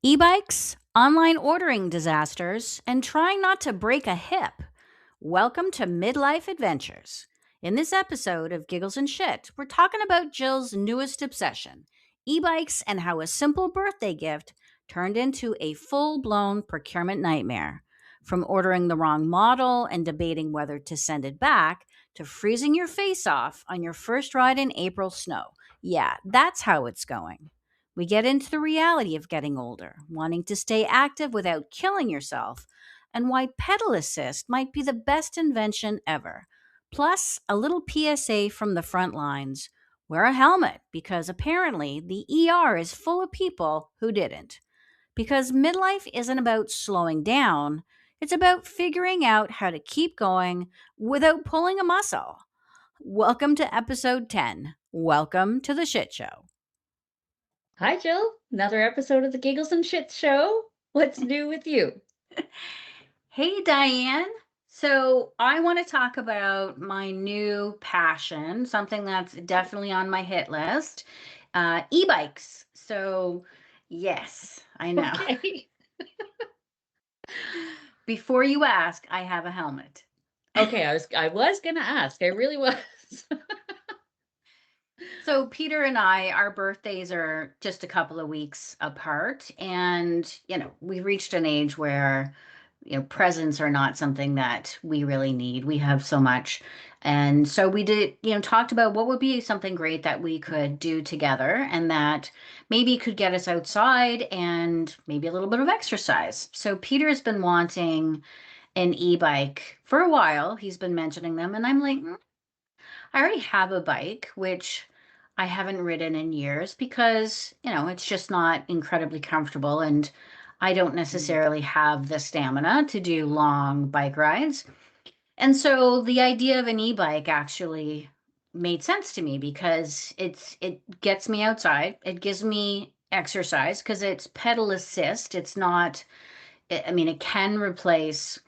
E-bikes, online ordering disasters, and trying not to break a hip. Welcome to Midlife Adventures. In this episode of Giggles and Shit, we're talking about Jill's newest obsession, e-bikes, and how a simple birthday gift turned into a full-blown procurement nightmare. From ordering the wrong model and debating whether to send it back, to freezing your face off on your first ride in April snow. Yeah, that's how it's going. We get into the reality of getting older, wanting to stay active without killing yourself, and why pedal assist might be the best invention ever. Plus, a little PSA from the front lines: wear a helmet because apparently the ER is full of people who didn't. Because midlife isn't about slowing down, it's about figuring out how to keep going without pulling a muscle. Welcome to episode 10. Welcome to the shit show. Hi, Jill. Another episode of the Giggles and Shit Show. What's new with you? Hey, Diane. So, I want to talk about my new passion, something that's definitely on my hit list, e-bikes. So, yes, I know. Okay. Before you ask, I have a helmet. Okay, I was gonna ask. I really was. So, Peter and I, our birthdays are just a couple of weeks apart. And, we've reached an age where, presents are not something that we really need. We have so much. And so we did, talked about what would be something great that we could do together and that maybe could get us outside and maybe a little bit of exercise. So, Peter has been wanting an e-bike for a while. He's been mentioning them. And I'm like, I already have a bike, which I haven't ridden in years because, it's just not incredibly comfortable and I don't necessarily have the stamina to do long bike rides. And so the idea of an e-bike actually made sense to me because it gets me outside. It gives me exercise because it's pedal assist. It's not I mean, it can replace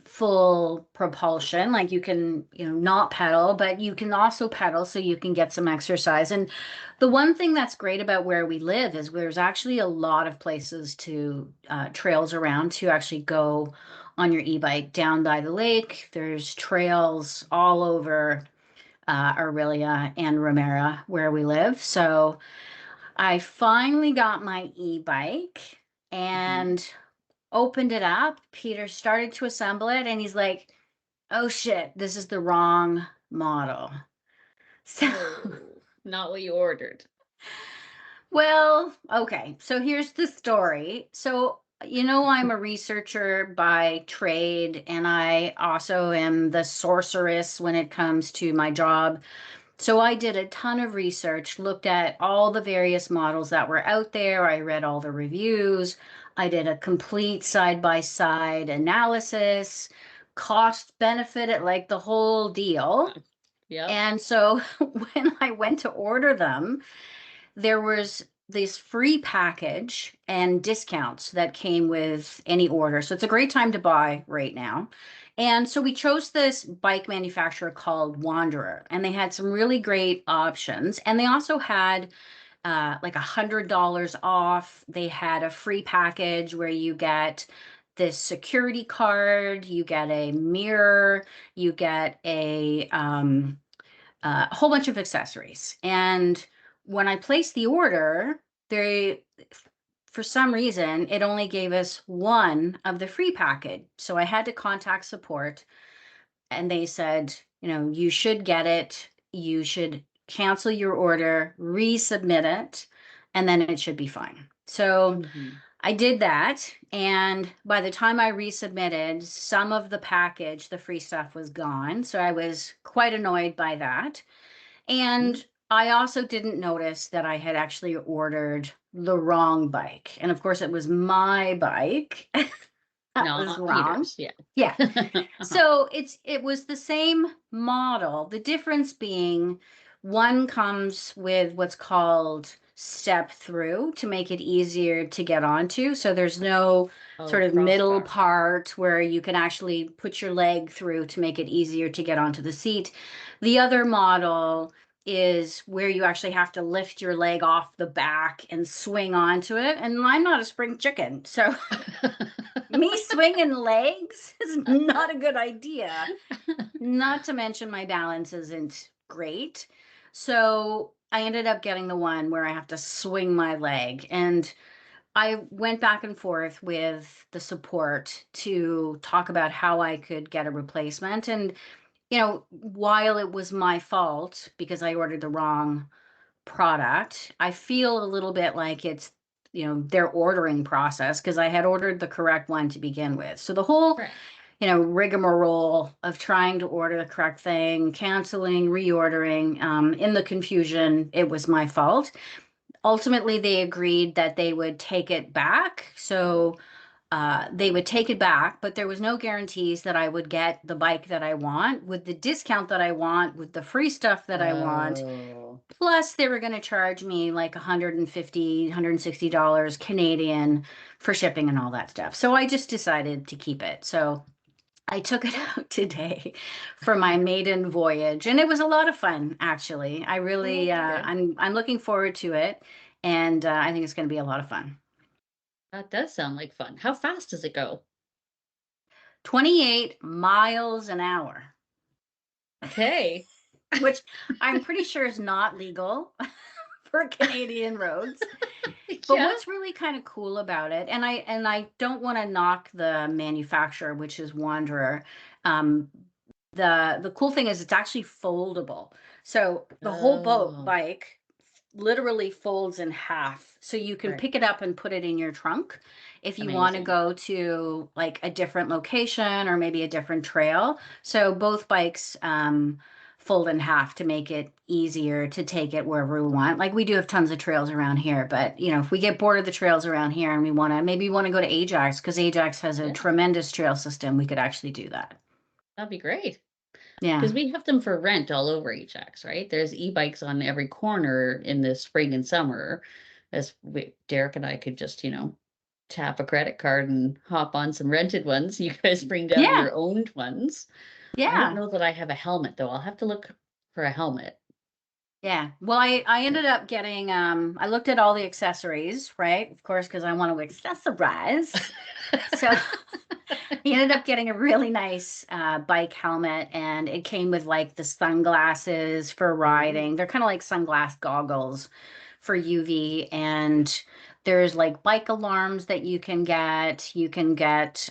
full propulsion, like you can not pedal, but you can also pedal so you can get some exercise. And the one thing that's great about where we live is there's actually a lot of places to trails around to actually go on your e-bike. Down by the lake there's trails all over Aurelia and Romera where we live. So I finally got my e-bike Mhm. and opened it up. Peter started to assemble it and he's like, "Oh shit, this is the wrong model." So, Oh, not what you ordered. well, okay. So here's the story. So, I'm a researcher by trade, and I also am the sorceress when it comes to my job. So I did a ton of research, looked at all the various models that were out there. I read all the reviews. I did a complete side by side analysis, cost benefit, like the whole deal. Yep. And so when I went to order them, there was this free package and discounts that came with any order. So it's a great time to buy right now. And so we chose this bike manufacturer called Wanderer, and they had some really great options. And they also had like $100 off. They had a free package where you get this security card, you get a mirror, you get a whole bunch of accessories. And when I placed the order, they, for some reason, it only gave us one of the free package. So I had to contact support and they said, you should get it. You should cancel your order, resubmit it, and then it should be fine. So Hmm. I did that. And by the time I resubmitted, some of the package, the free stuff was gone. So I was quite annoyed by that. And I also didn't notice that I had actually ordered the wrong bike. And of course, it was my bike. That was Not wrong. Peter's. Yeah. Yeah. So it was the same model. The difference being one comes with what's called step through to make it easier to get onto. So there's no Oh, sort of middle crossbar. part where you can actually put your leg through to make it easier to get onto the seat. The other model is where you actually have to lift your leg off the back and swing onto it. And I'm not a spring chicken. So me swinging legs is not a good idea. Not to mention my balance isn't great. So I ended up getting the one where I have to swing my leg. And I went back and forth with the support to talk about how I could get a replacement. And, while it was my fault because I ordered the wrong product, I feel a little bit like it's, their ordering process because I had ordered the correct one to begin with. So the whole, Right. rigmarole of trying to order the correct thing, canceling, reordering, in the confusion, it was my fault. Ultimately, they agreed that they would take it back. So they would take it back, but there was no guarantees that I would get the bike that I want with the discount that I want, with the free stuff that I want. Oh, Plus, they were going to charge me like 150, $160 Canadian for shipping and all that stuff. So I just decided to keep it. So I took it out today for my maiden voyage, and it was a lot of fun, actually. I oh, really, okay. I'm looking forward to it, and I think it's going to be a lot of fun. That does sound like fun. How fast does it go? 28 miles an hour, Okay. which I'm pretty sure is not legal for Canadian roads. But Yeah. what's really kind of cool about it, and I don't want to knock the manufacturer, which is Wanderer. Um, the cool thing is it's actually foldable. So the whole boat Oh, bike literally folds in half. So you can right. pick it up and put it in your trunk if you want to Amazing. go to like a different location or maybe a different trail. So both bikes fold in half to make it easier to take it wherever we want. Like we do have tons of trails around here, but if we get bored of the trails around here and we want to go to Ajax because Ajax has a Yeah, tremendous trail system, we could actually do that. that'd be great. Yeah. Because we have them for rent all over HX, right? There's e-bikes on every corner in the spring and summer. Derek and I could just, tap a credit card and hop on some rented ones. You guys bring down Yeah. your owned ones. I don't Yeah. know that I have a helmet though. I'll have to look for a helmet. Yeah. Well, I Yeah. ended up getting I looked at all the accessories, right? Of course, because I want to accessorize. So he ended up getting a really nice bike helmet, and it came with like the sunglasses for Ooh, riding. They're kind of like sunglass goggles for UV, and there's like bike alarms that you can get. You can get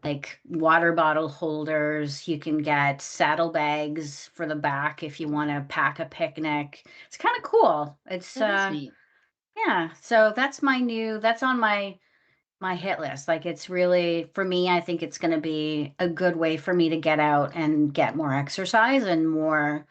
like water bottle holders. You can get saddlebags for the back if you want to pack a picnic. It's kind of cool. It's that is neat. yeah. So that's on my hit list. Like it's really for me, I think it's going to be a good way for me to get out and get more exercise and more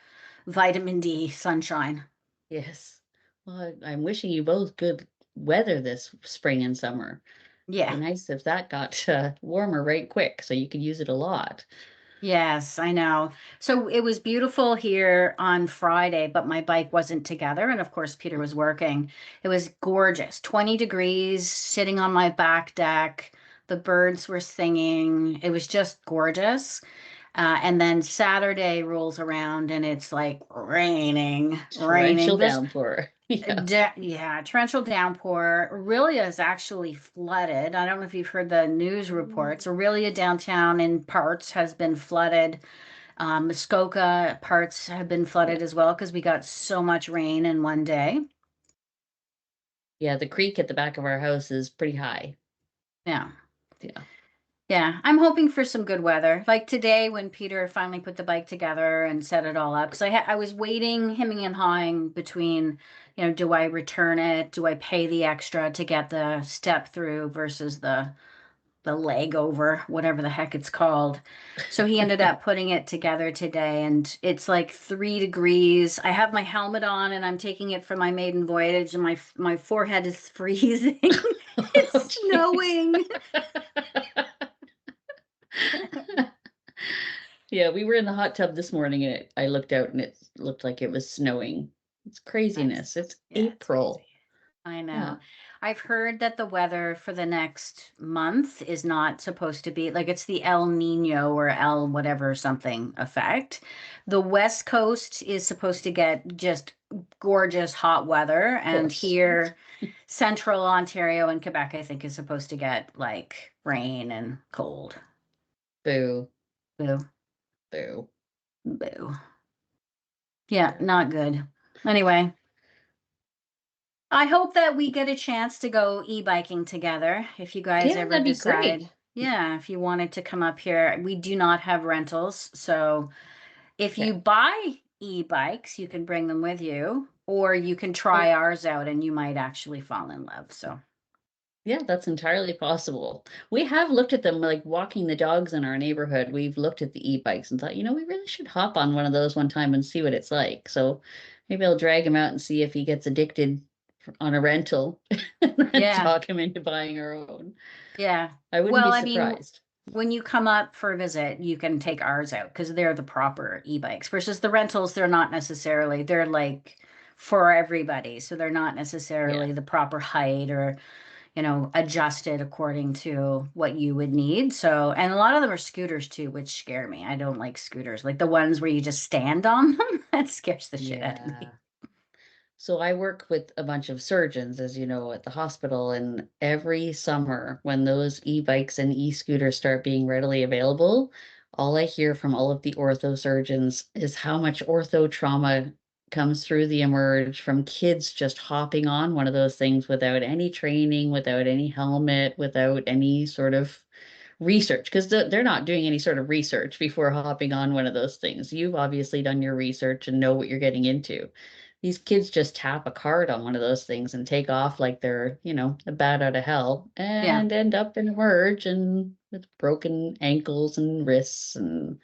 vitamin D sunshine. Yes. Well, I'm wishing you both good weather this spring and summer. Be Yeah. nice if that got warmer right quick so you could use it a lot. Yes, I know. So it was beautiful here on Friday, but my bike wasn't together. And of course, Peter was working. It was gorgeous, 20 degrees, sitting on my back deck. The birds were singing. It was just gorgeous. And then Saturday rolls around and it's like raining, raining. Torrential downpour. Yeah. Yeah, torrential downpour. Aurelia is actually flooded. I don't know if you've heard the news reports. Aurelia downtown in parts has been flooded. Muskoka parts have been Yeah. flooded as well because we got so much rain in one day. Yeah, the creek at the back of our house is pretty high. Yeah. Yeah. Yeah, I'm hoping for some good weather. Like today, when Peter finally put the bike together and set it all up, because I was waiting, hemming and hawing between, do I return it? Do I pay the extra to get the step through versus the leg over, whatever the heck it's called. So he ended up putting it together today, and it's like 3 degrees. I have my helmet on, and I'm taking it for my maiden voyage, and my forehead is freezing. Oh, It's jeez. snowing. Yeah, we were in the hot tub this morning and I looked out and it looked like it was snowing. It's Nice. craziness. It's Yeah, it's crazy. April. I know. Yeah. I've heard that the weather for the next month is not supposed to be like it's the El Nino or El whatever something effect. The West Coast is supposed to get just gorgeous hot weather, Of and course. here, Central Ontario and Quebec, I think, is supposed to get like rain and cold. Boo. Boo, Boo. boo. Yeah, Boo. not good. Anyway. I hope that we get a chance to go e-biking together if you guys Yeah, ever that'd be great. decide. Yeah, if you wanted to come up here. We do not have rentals, so if you Okay. buy e-bikes, you can bring them with you, or you can Oh, try ours out and you might actually fall in love. So, yeah, that's entirely possible. We have looked at them, like walking the dogs in our neighborhood. We've looked at the e-bikes and thought, we really should hop on one of those one time and see what it's like. So maybe I'll drag him out and see if he gets addicted on a rental and then yeah, talk him into buying our own. yeah. I wouldn't be Well, I mean, surprised. when you come up for a visit, you can take ours out because they're the proper e-bikes versus the rentals, they're not necessarily, they're like for everybody. So they're not Yeah. necessarily the proper height or adjusted according to what you would need. So, and a lot of them are scooters too, which scare me. I don't like scooters, like the ones where you just stand on them. That scares the shit out of me. Yeah. So I work with a bunch of surgeons, as you know, at the hospital, and every summer when those e-bikes and e-scooters start being readily available, all I hear from all of the ortho surgeons is how much ortho trauma comes through the emerge from kids just hopping on one of those things without any training, without any helmet, without any sort of research, because they're not doing any sort of research before hopping on one of those things. You've obviously done your research and know what you're getting into. These kids just tap a card on one of those things and take off like they're, a bat out of hell Yeah. and end up in a merge and with broken ankles and wrists, and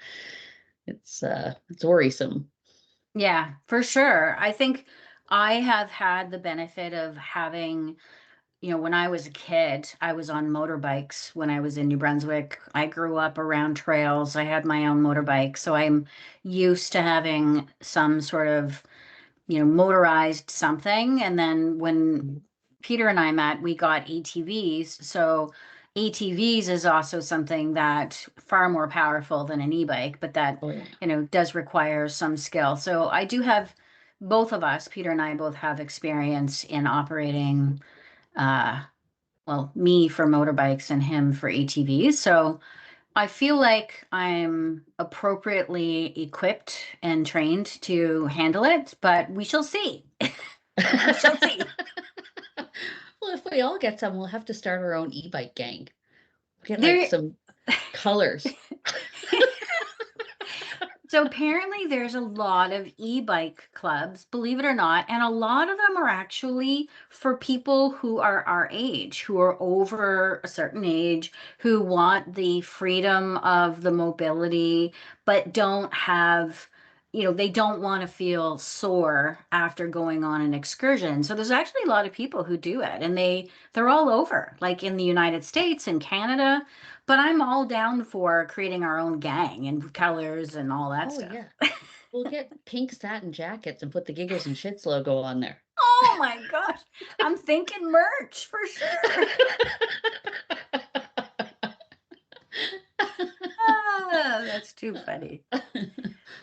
it's worrisome. Yeah, for sure. I think I have had the benefit of having, when I was a kid, I was on motorbikes when I was in New Brunswick. I grew up around trails. I had my own motorbike. So I'm used to having some sort of motorized something. And then when Mhm. Peter and I met, we got ATVs. So ATVs is also something that far more powerful than an e-bike, but that, Oh yeah. does require some skill. So I do have both of us, Peter and I both have experience in operating, uh, well, me for motorbikes and him for ATVs. So I feel like I'm appropriately equipped and trained to handle it, but we shall see. We shall see. Well, if we all get some, we'll have to start our own e-bike gang. Get like There, some colors. so apparently there's a lot of e-bike clubs, believe it or not, and a lot of them are actually for people who are our age, who are over a certain age, who want the freedom of the mobility, but don't have, they don't want to feel sore after going on an excursion. So there's actually a lot of people who do it, and they're all over, like in the United States and Canada. But I'm all down for creating our own gang and colors and all that Oh stuff. yeah. We'll get pink satin jackets and put the Giggles and Shits logo on there. Oh my gosh. I'm thinking merch for sure. Ah, that's too funny.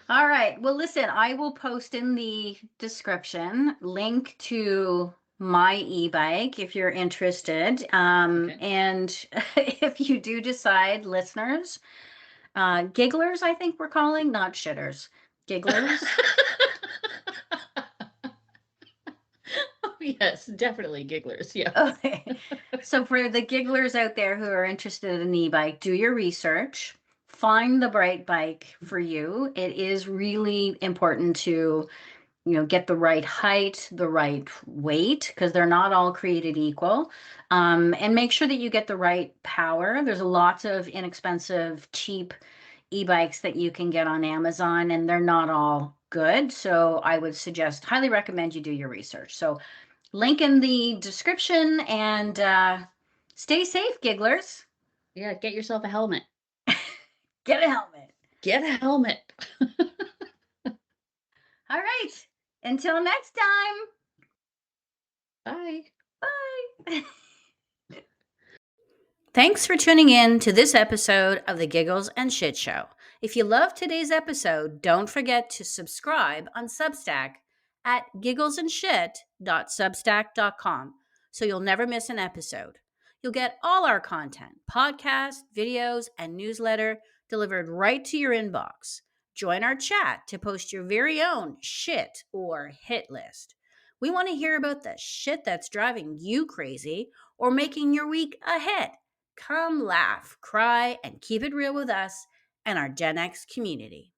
All right. Well, listen, I will post in the description link to my e-bike if you're interested. Okay. And if you do decide, listeners, gigglers, I think we're calling, not shitters. Gigglers. Oh, yes, definitely gigglers. Yeah. Okay. So for the gigglers out there who are interested in e-bike, do your research. Find the right bike for you. It is really important to, get the right height, the right weight, because they're not all created equal. And make sure that you get the right power. There's lots of inexpensive, cheap e-bikes that you can get on Amazon, and they're not all good. So I would suggest, highly recommend you do your research. So link in the description and stay safe, gigglers. Yeah, get yourself a helmet. Get a helmet. Get a helmet. All right. Until next time. Bye. Bye. Thanks for tuning in to this episode of the Giggles and Shit Show. If you loved today's episode, don't forget to subscribe on Substack at gigglesandshit.substack.com so you'll never miss an episode. You'll get all our content, podcasts, videos, and newsletter delivered right to your inbox. Join our chat to post your very own shit or hit list. We want to hear about the shit that's driving you crazy or making your week a hit. Come laugh, cry, and keep it real with us and our Gen X community.